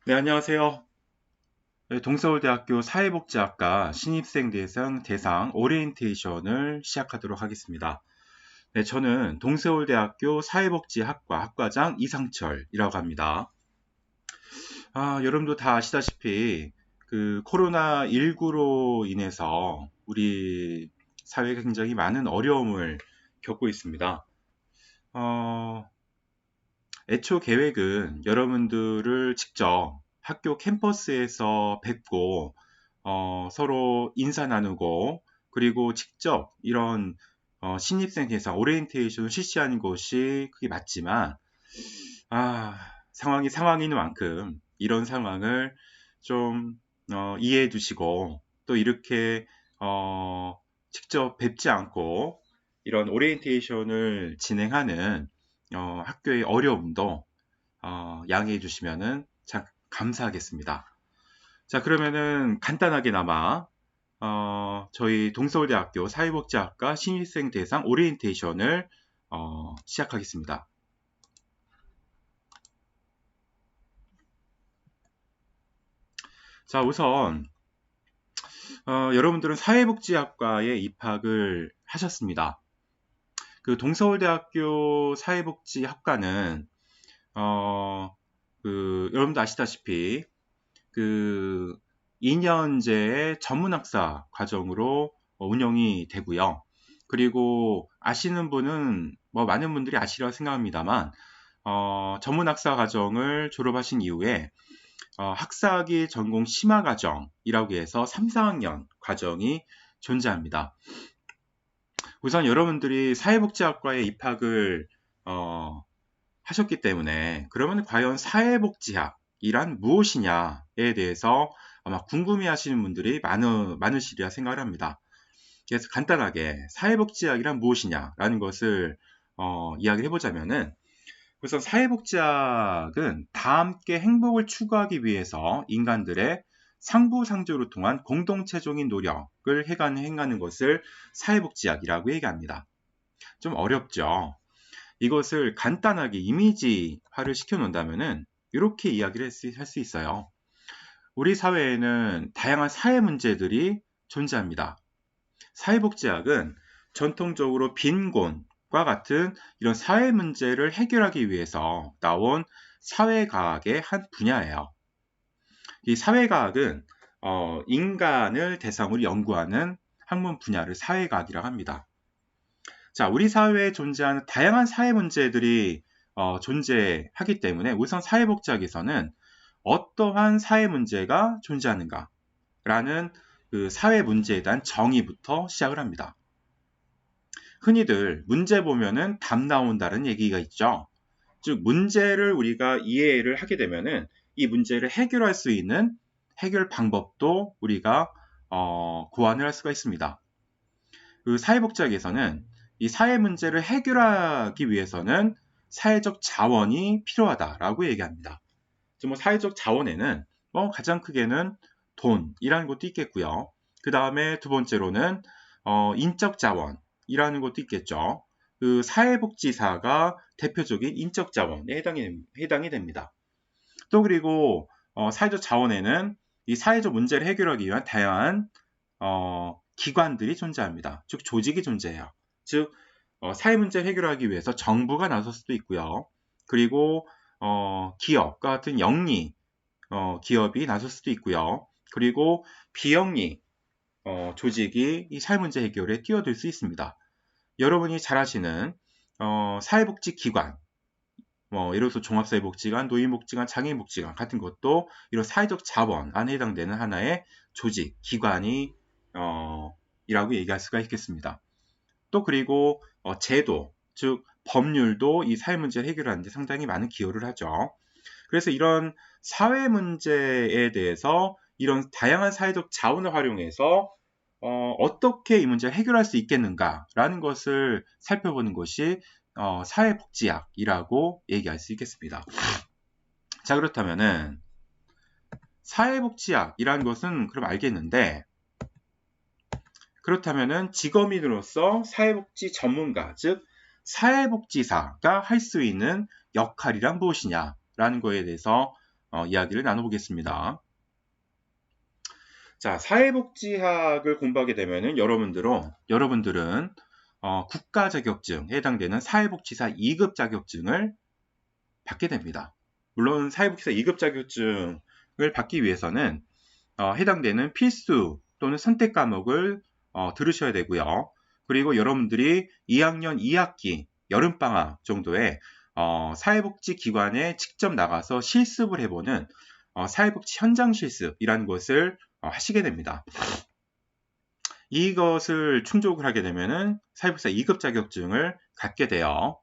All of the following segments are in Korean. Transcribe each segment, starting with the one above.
네, 안녕하세요. 네, 동서울대학교 사회복지학과 신입생 대상 오리엔테이션을 시작하도록 하겠습니다. 네, 저는 동서울대학교 사회복지학과 학과장 이상철이라고 합니다. 여러분도 다 아시다시피 그 코로나19로 인해서 우리 사회가 굉장히 많은 어려움을 겪고 있습니다. 어, 애초 계획은 여러분들을 직접 학교 캠퍼스에서 뵙고 서로 인사 나누고 그리고 직접 이런 신입생 대상 오리엔테이션을 실시하는 것이 그게 맞지만 상황이 상황인 만큼 이런 상황을 좀 이해해 주시고 또 이렇게 직접 뵙지 않고 이런 오리엔테이션을 진행하는 학교의 어려움도 양해해 주시면은 참 감사하겠습니다. 자, 그러면은 간단하게나마 저희 동서울대학교 사회복지학과 신입생 대상 오리엔테이션을 시작하겠습니다. 자, 우선 여러분들은 사회복지학과에 입학을 하셨습니다. 그 동서울대학교 사회복지학과는 여러분도 아시다시피 그 2년제의 전문학사 과정으로 운영이 되고요. 그리고 아시는 분은 뭐 많은 분들이 아시리라 생각합니다만 전문학사 과정을 졸업하신 이후에 학사학위 전공 심화 과정이라고 해서 3, 4학년 과정이 존재합니다. 우선 여러분들이 사회복지학과에 입학을 하셨기 때문에 그러면 과연 사회복지학이란 무엇이냐에 대해서 아마 궁금해하시는 분들이 많으시리라 생각을 합니다. 그래서 간단하게 사회복지학이란 무엇이냐라는 것을 이야기를 해보자면은 우선 사회복지학은 다 함께 행복을 추구하기 위해서 인간들의 상부상조를 통한 공동체적인 노력을 행하는 것을 사회복지학이라고 얘기합니다. 좀 어렵죠. 이것을 간단하게 이미지화를 시켜놓는다면은 이렇게 이야기를 할 수 있어요. 우리 사회에는 다양한 사회 문제들이 존재합니다. 사회복지학은 전통적으로 빈곤과 같은 이런 사회 문제를 해결하기 위해서 나온 사회과학의 한 분야예요. 이 사회과학은 인간을 대상으로 연구하는 학문 분야를 사회과학이라고 합니다. 자, 우리 사회에 존재하는 다양한 사회 문제들이 존재하기 때문에 우선 사회복지학에서는 어떠한 사회 문제가 존재하는가라는 그 사회 문제에 대한 정의부터 시작을 합니다. 흔히들 문제 보면은 답 나온다는 얘기가 있죠. 즉 문제를 우리가 이해를 하게 되면은 이 문제를 해결할 수 있는 해결 방법도 우리가 고안을 할 수가 있습니다. 그 사회복지학에서는 이 사회 문제를 해결하기 위해서는 사회적 자원이 필요하다라고 얘기합니다. 뭐 사회적 자원에는 가장 크게는 돈이라는 것도 있겠고요. 그 다음에 두 번째로는 인적 자원이라는 것도 있겠죠. 그 사회복지사가 대표적인 인적 자원에 해당이 됩니다. 또 그리고 사회적 자원에는 이 사회적 문제를 해결하기 위한 다양한 기관들이 존재합니다. 즉 조직이 존재해요. 즉 사회 문제를 해결하기 위해서 정부가 나설 수도 있고요. 그리고 기업과 같은 영리 기업이 나설 수도 있고요. 그리고 비영리 조직이 이 사회 문제 해결에 뛰어들 수 있습니다. 여러분이 잘 아시는 사회복지기관, 예를 들어서 종합사회복지관, 노인복지관, 장애인복지관 같은 것도 이런 사회적 자원 안에 해당되는 하나의 조직, 기관이 이라고 얘기할 수가 있겠습니다. 또 그리고 제도, 즉 법률도 이 사회 문제를 해결하는 데 상당히 많은 기여를 하죠. 그래서 이런 사회 문제에 대해서 이런 다양한 사회적 자원을 활용해서 어떻게 이 문제를 해결할 수 있겠는가라는 것을 살펴보는 것이 사회복지학이라고 얘기할 수 있겠습니다. 자, 그렇다면은 사회복지학이라는 것은 그럼 알겠는데 그렇다면은 직업인으로서 사회복지 전문가, 즉 사회복지사가 할 수 있는 역할이란 무엇이냐라는 거에 대해서 이야기를 나눠보겠습니다. 자, 사회복지학을 공부하게 되면은 여러분들은 국가 자격증에 해당되는 사회복지사 2급 자격증을 받게 됩니다. 물론 사회복지사 2급 자격증을 받기 위해서는 해당되는 필수 또는 선택 과목을 들으셔야 되고요. 그리고 여러분들이 2학년 2학기 여름방학 정도에 사회복지기관에 직접 나가서 실습을 해보는 사회복지 현장 실습이라는 것을 하시게 됩니다. 이것을 충족을 하게 되면은 사회복지사 2급 자격증을 갖게 돼요.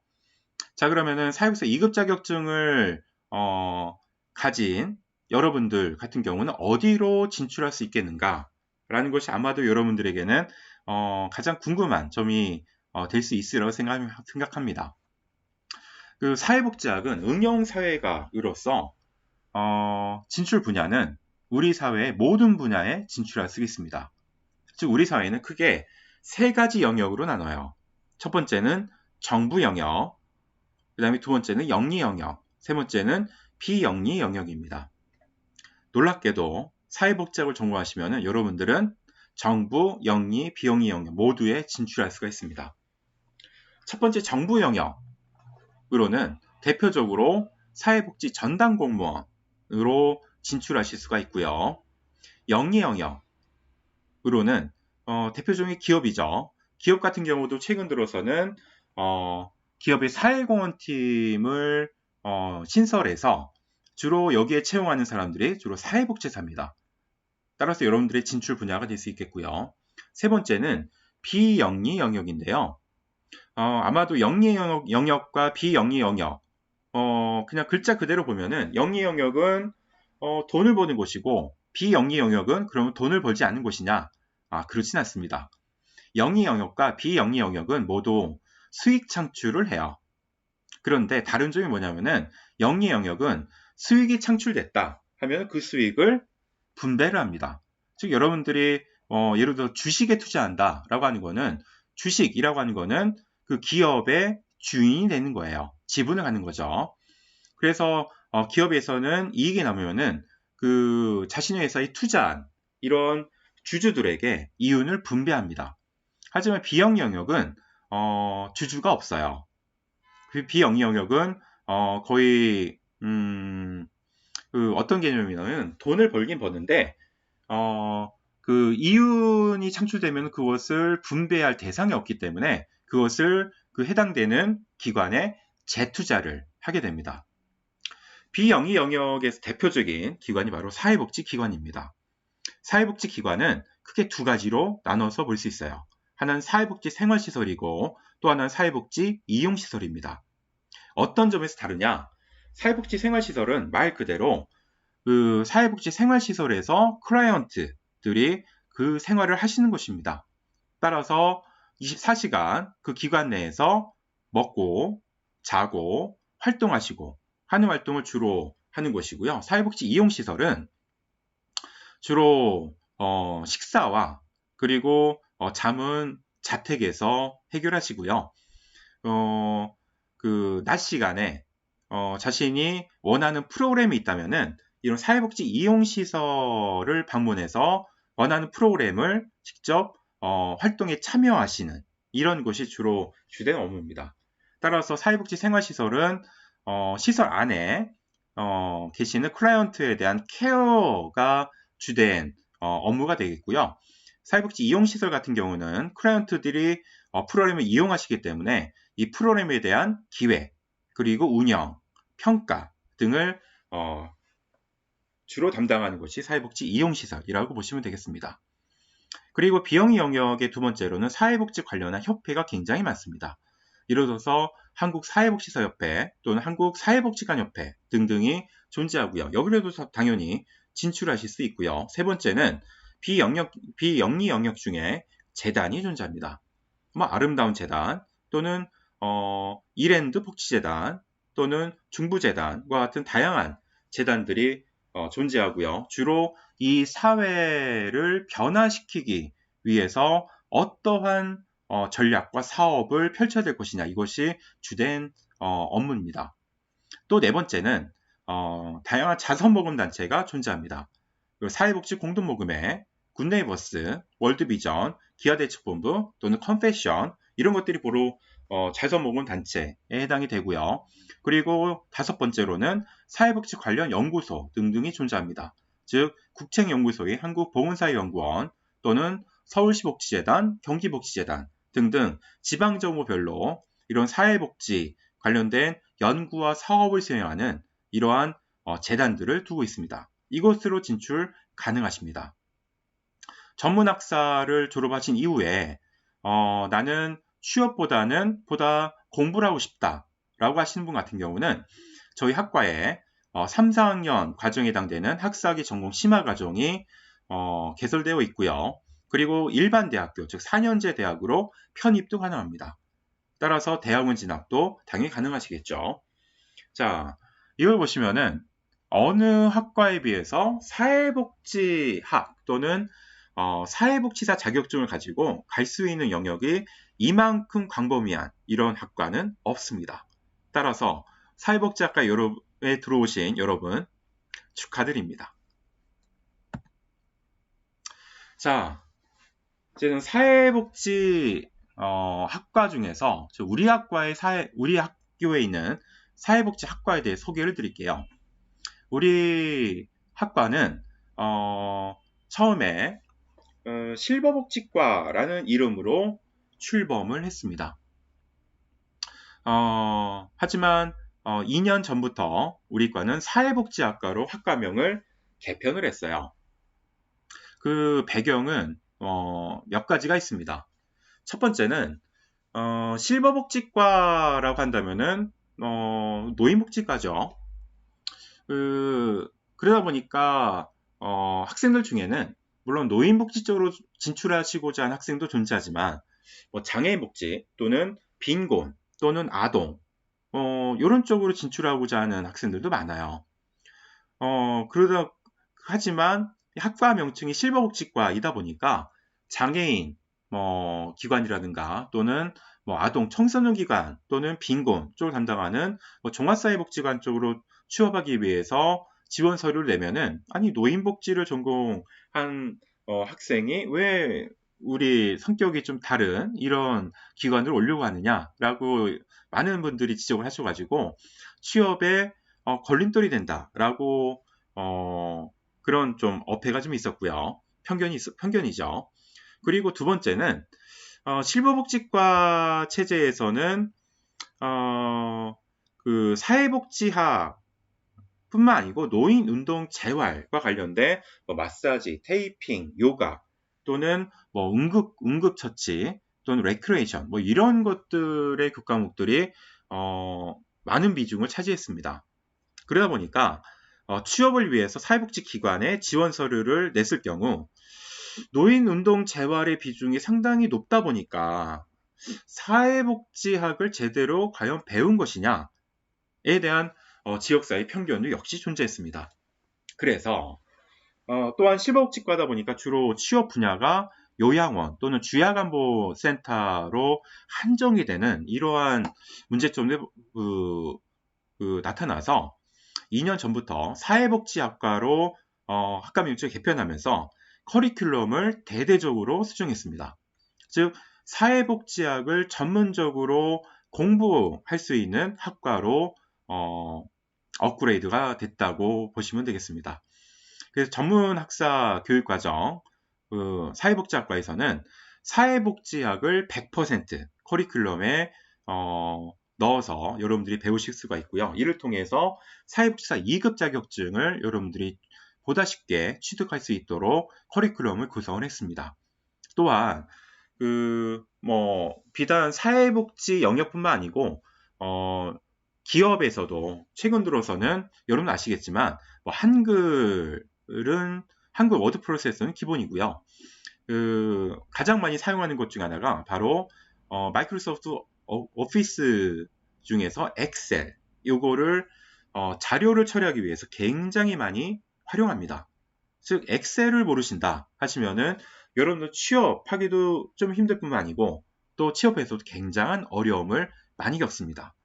자, 그러면은 사회복지사 2급 자격증을 가진 여러분들 같은 경우는 어디로 진출할 수 있겠는가? 라는 것이 아마도 여러분들에게는 가장 궁금한 점이 될 수 있으리라고 생각합니다. 그 사회복지학은 응용사회가로서 진출 분야는 우리 사회의 모든 분야에 진출할 수 있습니다. 즉 우리 사회는 크게 세 가지 영역으로 나눠요. 첫 번째는 정부 영역, 그 다음에 두 번째는 영리 영역, 세 번째는 비영리 영역입니다. 놀랍게도 사회복지학을 전공하시면 여러분들은 정부, 영리, 비영리 영역 모두에 진출할 수가 있습니다. 첫 번째 정부 영역으로는 대표적으로 사회복지 전담 공무원으로 진출하실 수가 있고요. 영리 영역으로는 대표적인 기업이죠. 기업 같은 경우도 최근 들어서는 기업의 사회공헌팀을 신설해서 주로 여기에 채용하는 사람들이 주로 사회복지사입니다. 따라서 여러분들의 진출 분야가 될 수 있겠고요. 세 번째는 비영리 영역인데요. 아마도 영리 영역과 비영리 영역, 그냥 글자 그대로 보면은 영리 영역은 돈을 버는 곳이고 비영리 영역은 그러면 돈을 벌지 않는 곳이냐? 그렇진 않습니다. 영리 영역과 비영리 영역은 모두 수익 창출을 해요. 그런데 다른 점이 뭐냐면은 영리 영역은 수익이 창출됐다 하면 그 수익을 분배를 합니다. 즉 여러분들이 예를 들어 주식에 투자한다 라고 하는 거는 주식이라고 하는 거는 그 기업의 주인이 되는 거예요. 지분을 갖는 거죠. 그래서 기업에서는 이익이 나면은 그 자신의 회사에 투자한 이런 주주들에게 이윤을 분배합니다. 하지만 비영리 영역은 주주가 없어요. 그 비영리 영역은 거의 그 어떤 개념이냐면 돈을 벌긴 버는데 그 이윤이 창출되면 그것을 분배할 대상이 없기 때문에 그것을 그 해당되는 기관에 재투자를 하게 됩니다. 비영리 영역에서 대표적인 기관이 바로 사회복지기관입니다. 사회복지기관은 크게 두 가지로 나눠서 볼 수 있어요. 하나는 사회복지 생활시설이고 또 하나는 사회복지 이용시설입니다. 어떤 점에서 다르냐? 사회복지 생활시설은 말 그대로 그 사회복지 생활시설에서 클라이언트들이 그 생활을 하시는 것입니다. 따라서 24시간 그 기관 내에서 먹고 자고 활동하시고 하는 활동을 주로 하는 것이고요. 사회복지 이용시설은 주로 식사와 그리고 잠은 자택에서 해결하시고요. 그 낮 시간에 자신이 원하는 프로그램이 있다면은 이런 사회복지 이용시설을 방문해서 원하는 프로그램을 직접 활동에 참여하시는 이런 것이 주로 주된 업무입니다. 따라서 사회복지 생활시설은 시설 안에 계시는 클라이언트에 대한 케어가 주된 업무가 되겠고요. 사회복지 이용시설 같은 경우는 클라이언트들이 프로그램을 이용하시기 때문에 이 프로그램에 대한 기획, 그리고 운영, 평가 등을 주로 담당하는 것이 사회복지 이용시설이라고 보시면 되겠습니다. 그리고 비영리 영역의 두 번째로는 사회복지 관련한 협회가 굉장히 많습니다. 예를 들어서 한국사회복지사협회 또는 한국사회복지관협회 등등이 존재하고요. 여기에도 당연히 진출하실 수 있고요. 세 번째는 비영리 영역 중에 재단이 존재합니다. 아름다운 재단 또는 이랜드 복지재단 또는 중부재단과 같은 다양한 재단들이 존재하고요. 주로 이 사회를 변화시키기 위해서 어떠한 전략과 사업을 펼쳐야 될 것이냐 이것이 주된 업무입니다. 또 네 번째는 다양한 자선모금 단체가 존재합니다. 그리고 사회복지 공동모금회, 굿네이버스, 월드비전, 기아대책본부 또는 컨페션 이런 것들이 바로 자선모금 단체에 해당이 되고요. 그리고 다섯 번째로는 사회복지 관련 연구소 등등이 존재합니다. 즉 국책연구소의 한국보건사회연구원 또는 서울시 복지재단, 경기복지재단 등등 지방정부별로 이런 사회복지 관련된 연구와 사업을 수행하는 이러한 재단들을 두고 있습니다. 이곳으로 진출 가능하십니다. 전문학사를 졸업하신 이후에 나는 취업보다는 보다 공부를 하고 싶다라고 하시는 분 같은 경우는 저희 학과에 3, 4학년 과정에 해당되는 학사학위 전공 심화 과정이 개설되어 있고요. 그리고 일반 대학교, 즉 4년제 대학으로 편입도 가능합니다. 따라서 대학원 진학도 당연히 가능하시겠죠. 자, 이걸 보시면은 어느 학과에 비해서 사회복지학 또는 사회복지사 자격증을 가지고 갈 수 있는 영역이 이만큼 광범위한 이런 학과는 없습니다. 따라서 사회복지학과에 들어오신 여러분 축하드립니다. 자, 이제는 사회복지 학과 중에서 우리 학교에 있는 사회복지 학과에 대해 소개를 드릴게요. 우리 학과는 처음에 실버복지과라는 이름으로 출범을 했습니다. 하지만 2년 전부터 우리 과는 사회복지학과로 학과명을 개편을 했어요. 그 배경은 몇 가지가 있습니다. 첫 번째는 실버복지과라고 한다면은 노인복지과죠. 그러다 보니까 학생들 중에는 물론 노인복지 쪽으로 진출하시고자 하는 학생도 존재하지만 장애인 복지 또는 빈곤 또는 아동 이런 쪽으로 진출하고자 하는 학생들도 많아요. 하지만 학과 명칭이 실버복지과이다 보니까 장애인 기관이라든가 또는 아동 청소년 기관 또는 빈곤 쪽을 담당하는 종합사회복지관 쪽으로 취업하기 위해서 지원 서류를 내면은 아니 노인복지를 전공한 학생이 왜 우리 성격이 좀 다른 이런 기관을 오려고 하느냐라고 많은 분들이 지적을 하셔가지고 취업에 걸림돌이 된다라고 그런 좀 어폐가 좀 있었고요. 편견이죠. 그리고 두 번째는 실버복지과 체제에서는 그 사회복지학 뿐만 아니고 노인운동 재활과 관련된 마사지, 테이핑, 요가 또는 응급처치 또는 레크레이션 이런 것들의 교과목들이 많은 비중을 차지했습니다. 그러다 보니까 취업을 위해서 사회복지기관에 지원 서류를 냈을 경우 노인운동 재활의 비중이 상당히 높다 보니까 사회복지학을 제대로 과연 배운 것이냐에 대한 지역사회 편견도 역시 존재했습니다. 그래서 또한 실버복지과다 보니까 주로 취업 분야가 요양원 또는 주야간보센터로 한정이 되는 이러한 문제점이 나타나서 2년 전부터 사회복지학과로 학과 명칭을 개편하면서 커리큘럼을 대대적으로 수정했습니다. 즉 사회복지학을 전문적으로 공부할 수 있는 학과로 업그레이드가 됐다고 보시면 되겠습니다. 그래서 전문학사 교육과정 사회복지학과에서는 사회복지학을 100% 커리큘럼에 넣어서 여러분들이 배우실 수가 있고요. 이를 통해서 사회복지사 2급 자격증을 여러분들이 보다 쉽게 취득할 수 있도록 커리큘럼을 구성을 했습니다. 또한 비단 사회복지 영역뿐만 아니고 기업에서도 최근 들어서는 여러분 아시겠지만 한글 워드 프로세서는 기본이고요. 가장 많이 사용하는 것 중 하나가 바로 마이크로소프트 오피스 중에서 엑셀 요거를 자료를 처리하기 위해서 굉장히 많이 활용합니다. 즉 엑셀을 모르신다 하시면은 여러분들 취업하기도 좀 힘들 뿐만 아니고 또 취업에서도 굉장한 어려움을 많이 겪습니다.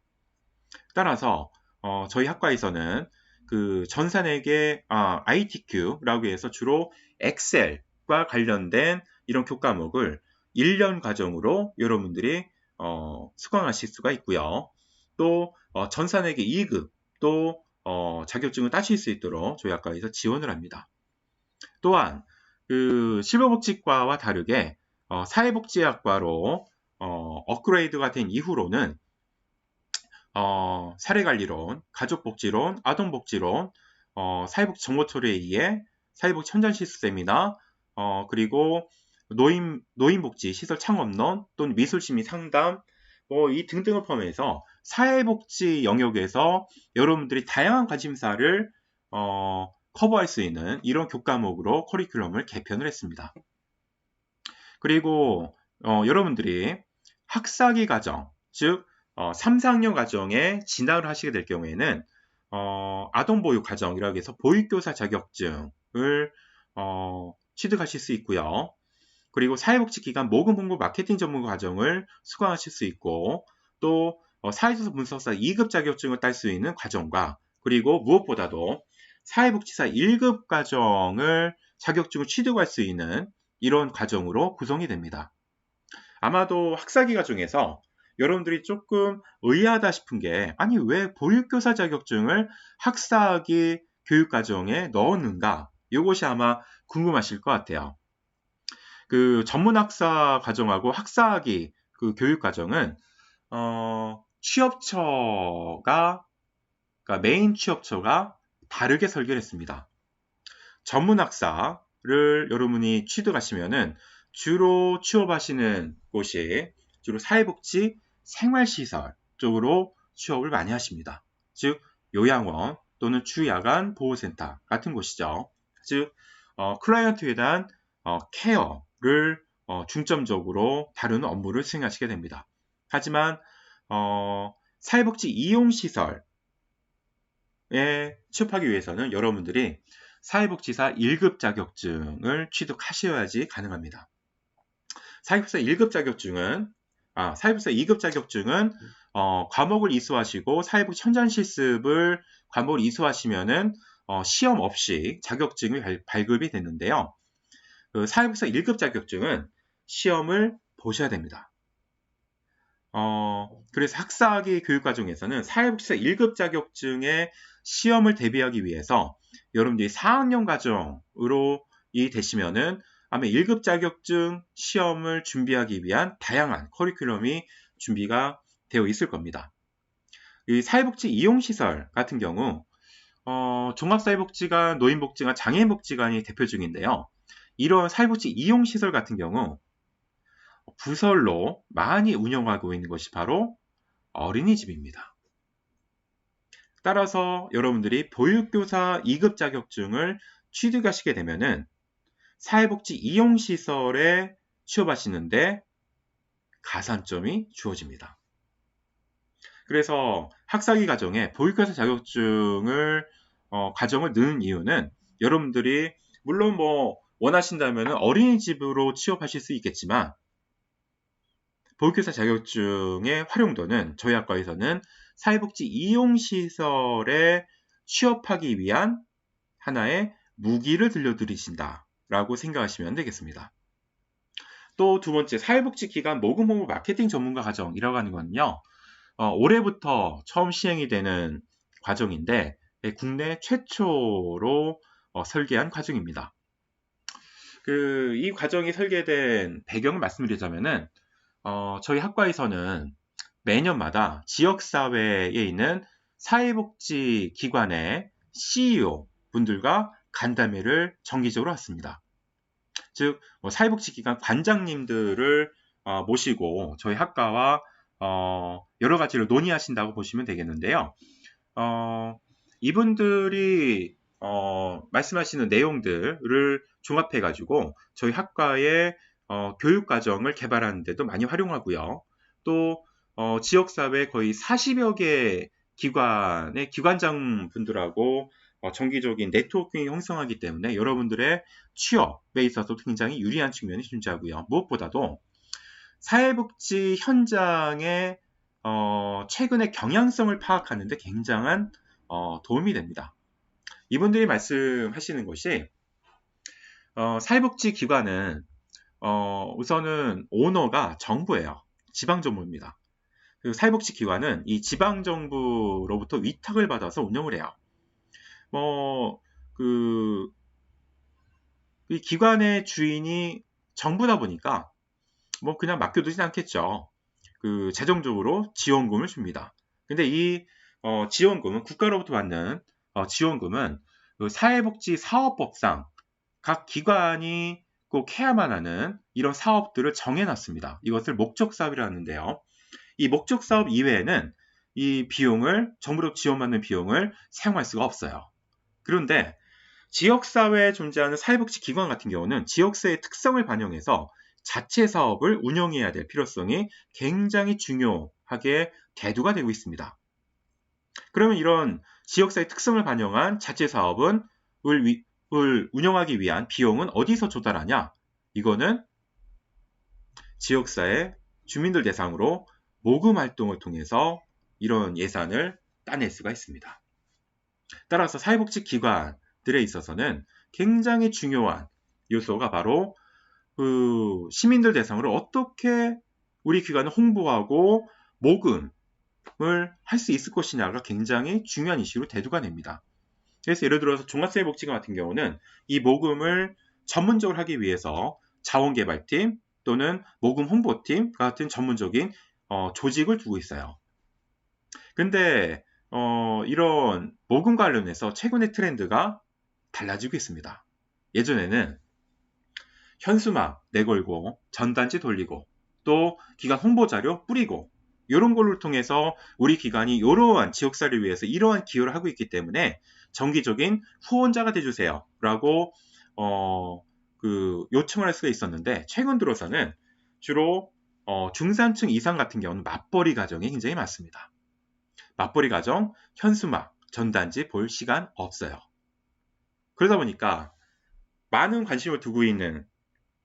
따라서 저희 학과에서는 그 전산회계 ITQ라고 해서 주로 엑셀과 관련된 이런 교과목을 1년 과정으로 여러분들이 수강하실 수가 있고요. 또 전산회계 2급 또 자격증을 따실 수 있도록 저희 학과에서 지원을 합니다. 또한 그 실버복지과와 다르게 사회복지학과로 업그레이드가 된 이후로는 사례관리론, 가족복지론, 아동복지론, 사회복지 정보처리에 의해 사회복지 현장실습 세미나, 그리고 노인복지 시설 창업론 또는 미술심리 상담, 이 등등을 포함해서 사회복지 영역에서 여러분들이 다양한 관심사를 커버할 수 있는 이런 교과목으로 커리큘럼을 개편을 했습니다. 그리고 여러분들이 학사기 과정, 즉 3, 4학년 과정에 진학을 하시게 될 경우에는 아동보육 과정이라고 해서 보육교사 자격증을 취득하실 수 있고요. 그리고 사회복지기관 모금 홍보 마케팅 전문 과정을 수강하실 수 있고 또 사회조사 분석사 2급 자격증을 딸 수 있는 과정과 그리고 무엇보다도 사회복지사 1급 과정을 자격증을 취득할 수 있는 이런 과정으로 구성이 됩니다. 아마도 학사기 과정에서 여러분들이 조금 의아하다 싶은 게 아니 왜 보육교사 자격증을 학사기 교육과정에 넣었는가? 이것이 아마 궁금하실 것 같아요. 그 전문학사 과정하고 학사기 그 교육과정은 취업처가 그러니까 메인 취업처가 다르게 설계를 했습니다. 전문학사를 여러분이 취득하시면은 주로 취업하시는 곳이 주로 사회복지 생활시설 쪽으로 취업을 많이 하십니다. 즉 요양원 또는 주야간 보호센터 같은 곳이죠. 즉 클라이언트에 대한 케어를 중점적으로 다루는 업무를 수행하시게 됩니다. 하지만 사회복지 이용시설에 취업하기 위해서는 여러분들이 사회복지사 1급 자격증을 취득하셔야지 가능합니다. 사회복지사 1급 자격증은 사회복지사 2급 자격증은 과목을 이수하시고 사회복지 현장 실습을 과목을 이수하시면은 시험 없이 자격증이 발급이 되는데요. 그 사회복지사 1급 자격증은 시험을 보셔야 됩니다. 그래서 학사기 교육과정에서는 사회복지사 1급 자격증의 시험을 대비하기 위해서 여러분들이 4학년 과정으로 되시면은 아마 1급 자격증 시험을 준비하기 위한 다양한 커리큘럼이 준비가 되어 있을 겁니다. 이 사회복지 이용시설 같은 경우 종합사회복지관, 노인복지관, 장애인복지관이 대표 중인데요. 이런 사회복지 이용시설 같은 경우 부설로 많이 운영하고 있는 것이 바로 어린이집입니다. 따라서 여러분들이 보육교사 2급 자격증을 취득하시게 되면은 사회복지 이용시설에 취업하시는데 가산점이 주어집니다. 그래서 학사기 과정에 보육교사 자격증을 과정을 넣는 이유는 여러분들이 물론 원하신다면 어린이집으로 취업하실 수 있겠지만 보육교사 자격증의 활용도는 저희 학과에서는 사회복지 이용시설에 취업하기 위한 하나의 무기를 들려드리신다라고 생각하시면 되겠습니다. 또 두 번째, 사회복지기관 모금 홍보 마케팅 전문가 과정이라고 하는 건요. 올해부터 처음 시행이 되는 과정인데 국내 최초로 설계한 과정입니다. 이 과정이 설계된 배경을 말씀드리자면은 저희 학과에서는 매년마다 지역사회에 있는 사회복지기관의 CEO 분들과 간담회를 정기적으로 했습니다. 즉 사회복지기관 관장님들을 모시고 저희 학과와 여러 가지를 논의하신다고 보시면 되겠는데요. 이분들이 말씀하시는 내용들을 종합해 가지고 저희 학과의 교육과정을 개발하는 데도 많이 활용하고요. 또 지역사회 거의 40여 개 기관의 기관장 분들하고 정기적인 네트워킹이 형성하기 때문에 여러분들의 취업에 있어서 굉장히 유리한 측면이 존재하고요. 무엇보다도 사회복지 현장의 최근의 경향성을 파악하는 데 굉장한 도움이 됩니다. 이분들이 말씀하시는 것이 사회복지기관은 우선은 오너가 정부예요. 지방정부입니다. 그 사회복지기관은 이 지방정부로부터 위탁을 받아서 운영을 해요. 이 기관의 주인이 정부다 보니까 그냥 맡겨두진 않겠죠. 그 재정적으로 지원금을 줍니다. 근데 이 지원금은 국가로부터 받는 지원금은 그 사회복지사업법상 각 기관이 꼭 해야만 하는 이런 사업들을 정해놨습니다. 이것을 목적사업이라 하는데요. 이 목적사업 이외에는 이 비용을 정부로 지원받는 비용을 사용할 수가 없어요. 그런데 지역사회에 존재하는 사회복지기관 같은 경우는 지역사회의 특성을 반영해서 자체 사업을 운영해야 될 필요성이 굉장히 중요하게 대두가 되고 있습니다. 그러면 이런 지역사회 특성을 반영한 자체 사업을 운영하기 위한 비용은 어디서 조달하냐? 이거는 지역사회 주민들 대상으로 모금 활동을 통해서 이런 예산을 따낼 수가 있습니다. 따라서 사회복지기관들에 있어서는 굉장히 중요한 요소가 바로 그 시민들 대상으로 어떻게 우리 기관을 홍보하고 모금을 할 수 있을 것이냐가 굉장히 중요한 이슈로 대두가 됩니다. 그래서 예를 들어서 종합사회복지관 같은 경우는 이 모금을 전문적으로 하기 위해서 자원개발팀 또는 모금 홍보팀 같은 전문적인 조직을 두고 있어요. 근데 이런 모금 관련해서 최근의 트렌드가 달라지고 있습니다. 예전에는 현수막 내걸고 전단지 돌리고 또 기관 홍보자료 뿌리고 이런 걸로 통해서 우리 기관이 이러한 지역사회를 위해서 이러한 기여를 하고 있기 때문에 정기적인 후원자가 돼주세요 라고 요청을 할 수가 있었는데 최근 들어서는 주로 중산층 이상 같은 경우는 맞벌이 가정이 굉장히 많습니다. 맞벌이 가정, 현수막, 전단지 볼 시간 없어요. 그러다 보니까 많은 관심을 두고 있는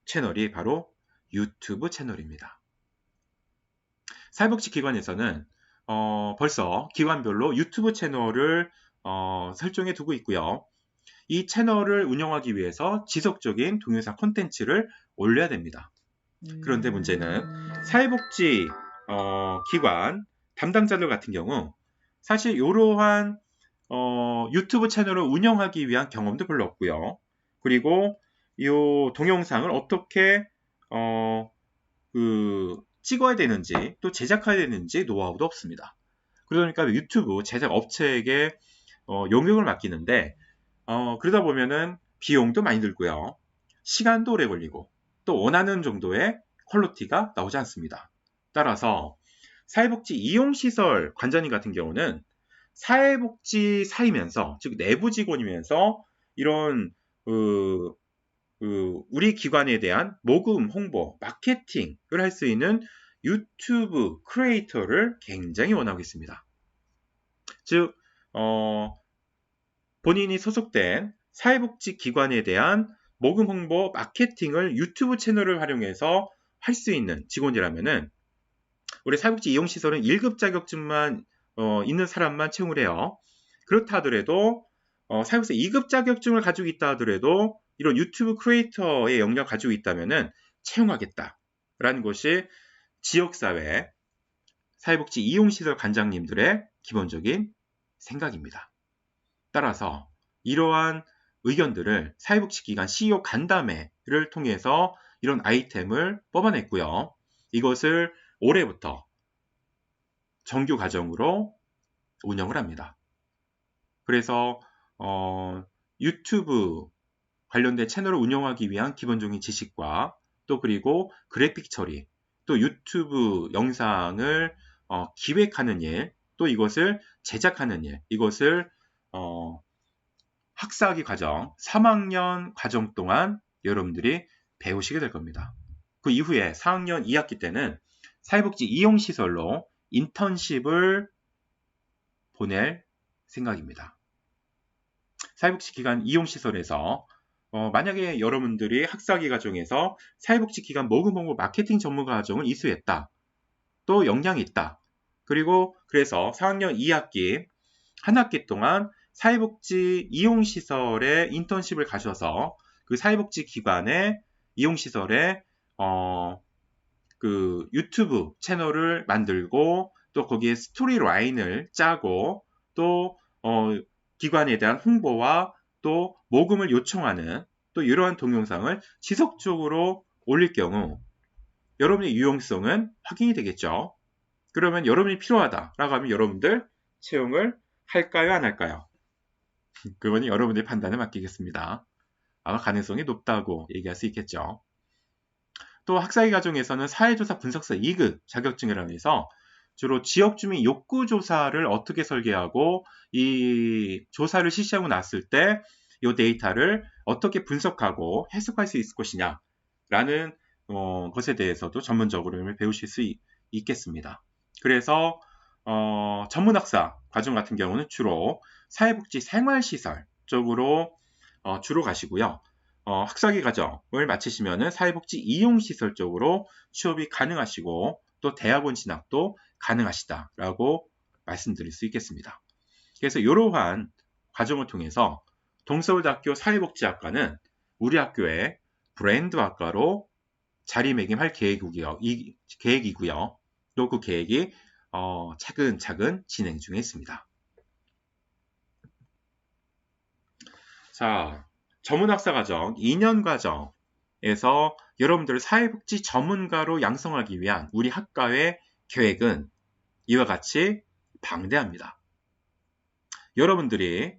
채널이 바로 유튜브 채널입니다. 사회복지기관에서는 벌써 기관별로 유튜브 채널을 설정해 두고 있고요. 이 채널을 운영하기 위해서 지속적인 동영상 콘텐츠를 올려야 됩니다. 그런데 문제는 사회복지 기관 담당자들 같은 경우 사실 이러한 유튜브 채널을 운영하기 위한 경험도 별로 없고요. 그리고 이 동영상을 어떻게 찍어야 되는지 또 제작해야 되는지 노하우도 없습니다. 그러니까 유튜브 제작 업체에게 용역을 맡기는데 그러다 보면은 비용도 많이 들고요. 시간도 오래 걸리고 또 원하는 정도의 퀄리티가 나오지 않습니다. 따라서 사회복지 이용시설 관장님 같은 경우는 사회복지사이면서 즉 내부 직원이면서 이런 우리 기관에 대한 모금, 홍보, 마케팅을 할 수 있는 유튜브 크리에이터를 굉장히 원하고 있습니다. 즉 본인이 소속된 사회복지기관에 대한 모금, 홍보, 마케팅을 유튜브 채널을 활용해서 할 수 있는 직원이라면은 우리 사회복지 이용시설은 1급 자격증만 있는 사람만 채용을 해요. 그렇다 하더라도 사회복지 2급 자격증을 가지고 있다 하더라도 이런 유튜브 크리에이터의 역량을 가지고 있다면 채용하겠다라는 것이 지역사회 사회복지 이용시설 관장님들의 기본적인 생각입니다. 따라서 이러한 의견들을 사회복지기관 CEO 간담회를 통해서 이런 아이템을 뽑아냈고요. 이것을 올해부터 정규 과정으로 운영을 합니다. 그래서 유튜브 관련된 채널을 운영하기 위한 기본적인 지식과 또 그리고 그래픽 처리, 또 유튜브 영상을 기획하는 일, 또 이것을 제작하는 일, 이것을 학사학위 과정, 3학년 과정 동안 여러분들이 배우시게 될 겁니다. 그 이후에 4학년 2학기 때는 사회복지 이용시설로 인턴십을 보낼 생각입니다. 사회복지기관 이용시설에서 만약에 여러분들이 학사학위 과정에서 사회복지기관 모금 홍보 마케팅 전문가 과정을 이수했다. 또 역량이 있다. 그리고 그래서 4학년 2학기 한 학기 동안 사회복지 이용시설에 인턴십을 가셔서 그 사회복지기관의 이용시설에 그 유튜브 채널을 만들고 또 거기에 스토리 라인을 짜고 또 기관에 대한 홍보와 또 모금을 요청하는 또 이러한 동영상을 지속적으로 올릴 경우 여러분의 유용성은 확인이 되겠죠. 그러면 여러분이 필요하다라고 하면 여러분들 채용을 할까요, 안 할까요? 그거는 여러분의 판단에 맡기겠습니다. 아마 가능성이 높다고 얘기할 수 있겠죠. 또 학사기 과정에서는 사회조사 분석사 2급 자격증이라고 해서 주로 지역주민 욕구조사를 어떻게 설계하고 이 조사를 실시하고 났을 때 이 데이터를 어떻게 분석하고 해석할 수 있을 것이냐라는 것에 대해서도 전문적으로 배우실 수 있겠습니다. 그래서 전문학사 과정 같은 경우는 주로 사회복지 생활시설 쪽으로 주로 가시고요. 학사기 과정을 마치시면 사회복지 이용시설 쪽으로 취업이 가능하시고 또 대학원 진학도 가능하시다라고 말씀드릴 수 있겠습니다. 그래서 이러한 과정을 통해서 동서울대학교 사회복지학과는 우리 학교의 브랜드 학과로 자리매김할 계획이고요. 또 그 계획이 차근차근 진행 중에 있습니다. 자, 전문학사 과정 2년 과정에서 여러분들을 사회복지 전문가로 양성하기 위한 우리 학과의 계획은 이와 같이 방대합니다. 여러분들이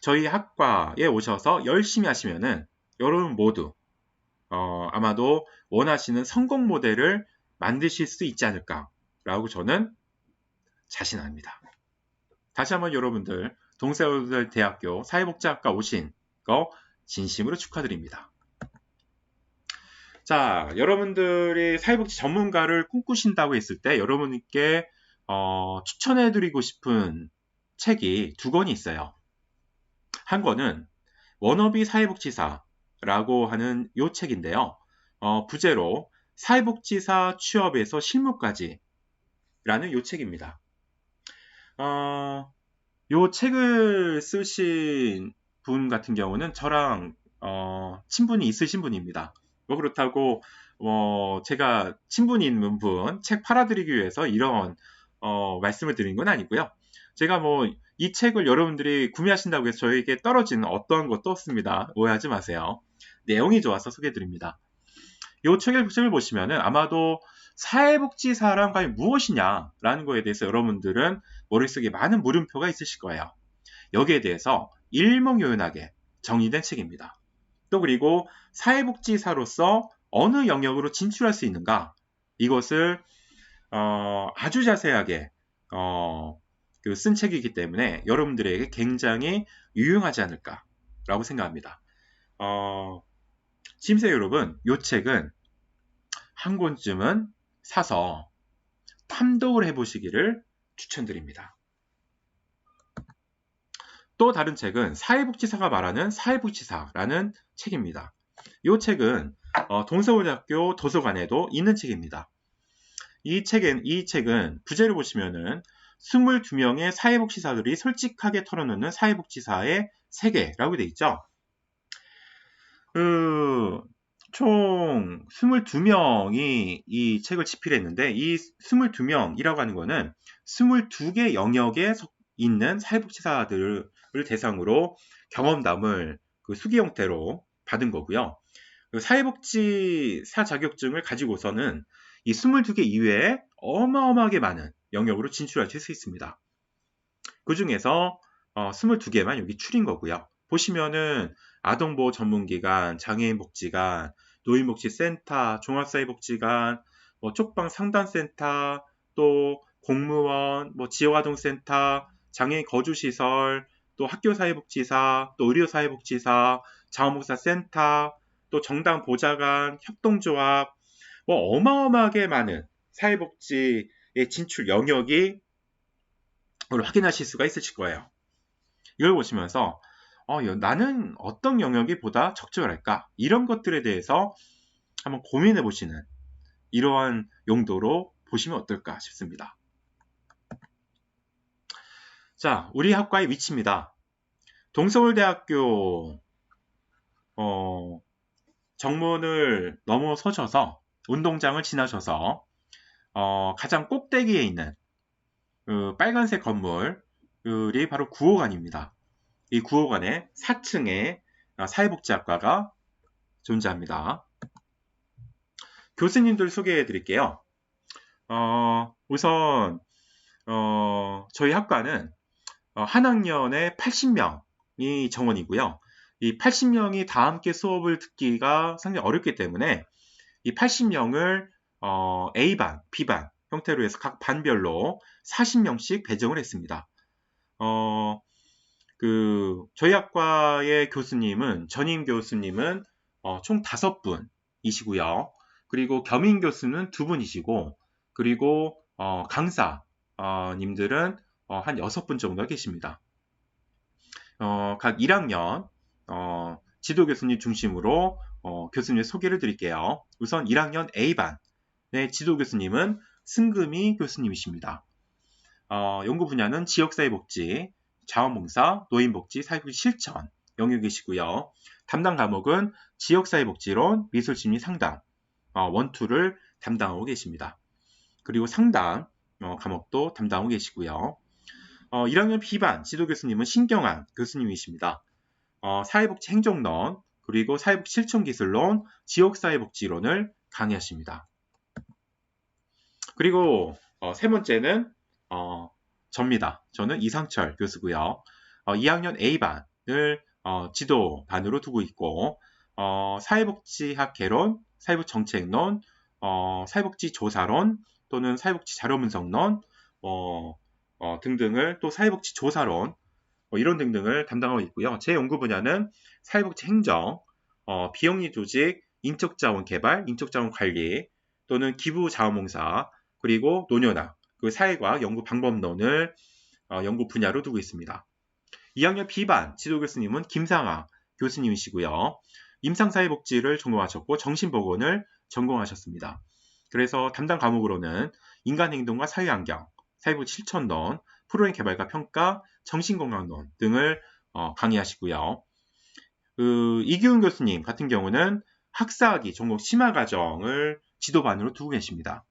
저희 학과에 오셔서 열심히 하시면은 여러분 모두 아마도 원하시는 성공 모델을 만드실 수 있지 않을까라고 저는 자신합니다. 다시 한번 여러분들 동서울대학교 사회복지학과 오신 거 진심으로 축하드립니다. 자, 여러분들이 사회복지 전문가를 꿈꾸신다고 했을 때 여러분께 추천해드리고 싶은 책이 2권이 있어요. 한 권은 워너비 사회복지사라고 하는 이 책인데요. 부제로 사회복지사 취업에서 실무까지 라는 이 책입니다. 이 책을 쓰신 분 같은 경우는 저랑 친분이 있으신 분입니다. 뭐 그렇다고 제가 친분이 있는 분 책 팔아드리기 위해서 이런 말씀을 드린 건 아니고요. 제가 뭐 이 책을 여러분들이 구매하신다고 해서 저에게 떨어지는 어떠한 것도 없습니다. 오해하지 마세요. 내용이 좋아서 소개해드립니다. 이 책을 보시면은 아마도 사회복지사란 과연 무엇이냐라는 거에 대해서 여러분들은 머릿속에 많은 물음표가 있으실 거예요. 여기에 대해서 일목요연하게 정리된 책입니다. 또 그리고 사회복지사로서 어느 영역으로 진출할 수 있는가 이것을 아주 자세하게 쓴 책이기 때문에 여러분들에게 굉장히 유용하지 않을까라고 생각합니다. 심세 여러분, 이 책은 한 권쯤은 사서 탐독을 해보시기를 추천드립니다. 또 다른 책은 사회복지사가 말하는 사회복지사라는 책입니다. 이 책은 동서울대학교 도서관에도 있는 책입니다. 이 책은 부제를 보시면은 22명의 사회복지사들이 솔직하게 털어놓는 사회복지사의 세계라고 되어 있죠. 총 22명이 이 책을 집필했는데 이 22명이라고 하는 거는 22개 영역에 있는 사회복지사들을 대상으로 경험담을 수기 형태로 받은 거고요. 사회복지사 자격증을 가지고서는 이 22개 이외에 어마어마하게 많은 영역으로 진출하실 수 있습니다. 그 중에서 22개만 여기 추린 거고요. 보시면은 아동보호 전문기관, 장애인복지관, 노인복지센터, 종합사회복지관, 쪽방 상담센터, 또 공무원, 지역아동센터, 장애인 거주시설, 또 학교사회복지사, 또 의료사회복지사, 자원봉사센터, 또 정당 보좌관, 협동조합, 어마어마하게 많은 사회복지의 진출 영역이 확인하실 수가 있으실 거예요. 이걸 보시면서 나는 어떤 영역이 보다 적절할까? 이런 것들에 대해서 한번 고민해 보시는 이러한 용도로 보시면 어떨까 싶습니다. 자, 우리 학과의 위치입니다. 동서울대학교 정문을 넘어서셔서 운동장을 지나셔서 가장 꼭대기에 있는 그 빨간색 건물이 바로 9호관입니다. 이 9호관의 4층에 사회복지학과가 존재합니다. 교수님들 소개해 드릴게요. 우선 저희 학과는 한 학년에 80명이 정원이고요. 이 80명이 다 함께 수업을 듣기가 상당히 어렵기 때문에 이 80명을 A반, B반 형태로 해서 각 반별로 40명씩 배정을 했습니다. 저희 학과의 교수님은, 전임 교수님은 총 5분이시고요. 그리고 겸임 교수는 2분이시고, 그리고 강사님들은 한 6분 정도 계십니다. 각 1학년 지도 교수님 중심으로 교수님의 소개를 드릴게요. 우선 1학년 A반의 지도 교수님은 승금이 교수님이십니다. 연구 분야는 지역사회복지, 자원봉사, 노인복지, 사회복지 실천 영역이시고요. 담당 과목은 지역사회복지론, 미술심리 상담, 1, 2를 담당하고 계십니다. 그리고 상담 과목도 담당하고 계시고요. 1학년 B반 지도 교수님은 신경환 교수님이십니다. 사회복지 행정론, 그리고 사회복지 실천기술론, 지역사회복지론을 강의하십니다. 그리고 세 번째는 접니다. 저는 이상철 교수고요. 2학년 A반을 지도반으로 두고 있고 사회복지학 개론, 사회복지정책론, 사회복지조사론 또는 사회복지자료분석론 등등을 또 사회복지조사론 이런 등등을 담당하고 있고요. 제 연구 분야는 사회복지행정, 비영리 조직, 인적자원 개발, 인적자원 관리 또는 기부자원봉사 그리고 노년화, 그 사회과학 연구 방법론을 연구 분야로 두고 있습니다. 2학년 B반 지도 교수님은 김상아 교수님이시고요. 임상사회복지를 전공하셨고 정신보건을 전공하셨습니다. 그래서 담당 과목으로는 인간행동과 사회환경, 사회복지 실천론, 프로그램 개발과 평가, 정신건강론 등을 강의하시고요. 이기훈 교수님 같은 경우는 학사학위 전공 심화과정을 지도반으로 두고 계십니다.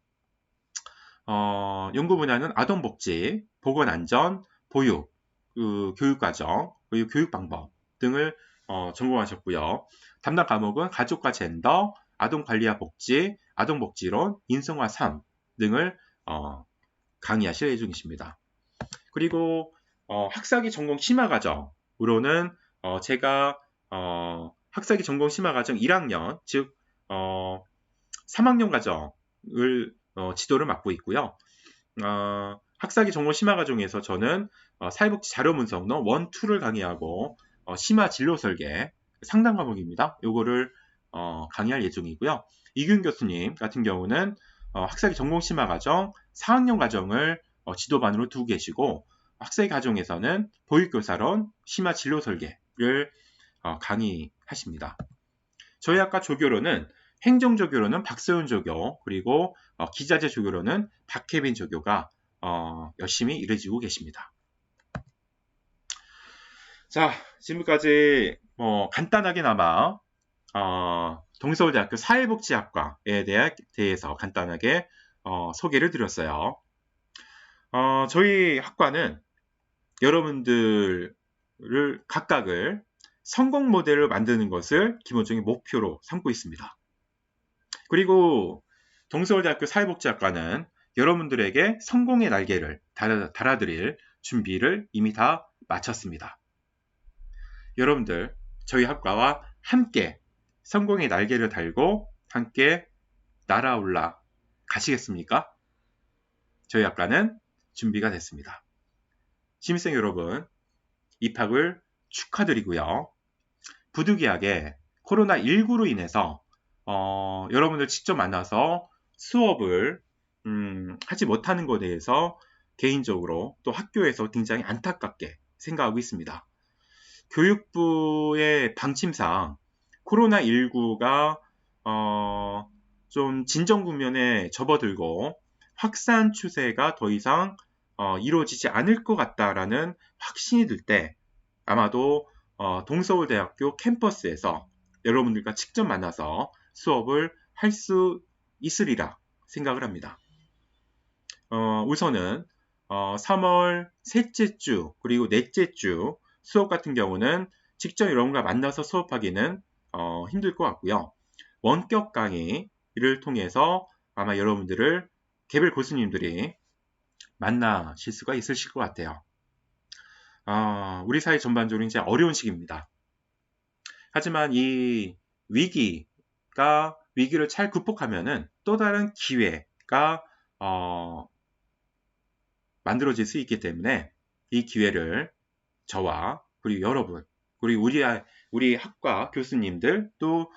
연구 분야는 아동복지, 보건안전, 보육, 교육과정, 그리고 교육방법 등을 전공하셨고요. 담당 과목은 가족과 젠더, 아동관리와 복지, 아동복지론, 인성화 3 등을 강의하실 예정이십니다. 그리고 학사기 전공 심화과정으로는 제가 학사기 전공 심화과정 1학년, 즉 3학년 과정을 지도를 맡고 있고요. 학사기 전공 심화과정에서 저는 사회복지 자료분석론 1, 2를 강의하고 심화 진로 설계 상담 과목입니다. 요거를 강의할 예정이고요. 이균 교수님 같은 경우는 학사기 전공 심화과정 4학년 과정을 지도반으로 두고 계시고 학사기 과정에서는 보육교사론, 심화 진로 설계를 강의하십니다. 저희 학과 조교로는 행정조교로는 박소연 조교, 그리고 기자재 조교로는 박혜빈 조교가 열심히 일해주고 계십니다. 자, 지금까지 간단하게나마 동서울대학교 사회복지학과에 대해서 간단하게 소개를 드렸어요. 저희 학과는 여러분들을 각각을 성공 모델을 만드는 것을 기본적인 목표로 삼고 있습니다. 그리고 동서울대학교 사회복지학과는 여러분들에게 성공의 날개를 달아드릴 준비를 이미 다 마쳤습니다. 여러분들, 저희 학과와 함께 성공의 날개를 달고 함께 날아올라 가시겠습니까? 저희 학과는 준비가 됐습니다. 신입생 여러분, 입학을 축하드리고요. 부득이하게 코로나19로 인해서 여러분들 직접 만나서 수업을 하지 못하는 것에 대해서 개인적으로 또 학교에서 굉장히 안타깝게 생각하고 있습니다. 교육부의 방침상 코로나19가 좀 진정 국면에 접어들고 확산 추세가 더 이상 이루어지지 않을 것 같다라는 확신이 들 때 아마도 동서울대학교 캠퍼스에서 여러분들과 직접 만나서 수업을 할 수 있으리라 생각을 합니다. 우선은 3월 셋째 주 그리고 넷째 주 수업 같은 경우는 직접 여러분과 만나서 수업하기는 힘들 것 같고요. 원격 강의를 통해서 아마 여러분들을 개별 교수님들이 만나실 수가 있으실 것 같아요. 우리 사회 전반적으로 이제 어려운 시기입니다. 하지만 이 위기를 잘 극복하면은 또 다른 기회가 만들어질 수 있기 때문에 이 기회를 저와 그리고 여러분 그리고 우리 학과 교수님들 또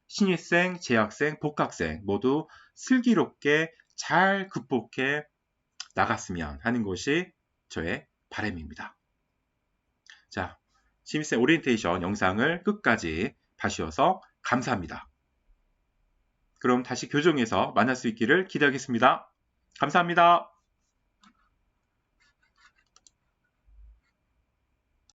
신입생, 재학생, 복학생 모두 슬기롭게 잘 극복해 나갔으면 하는 것이 저의 바람입니다. 자, 신입생 오리엔테이션 영상을 끝까지 봐주셔서 감사합니다. 그럼 다시 교정에서 만날 수 있기를 기대하겠습니다. 감사합니다.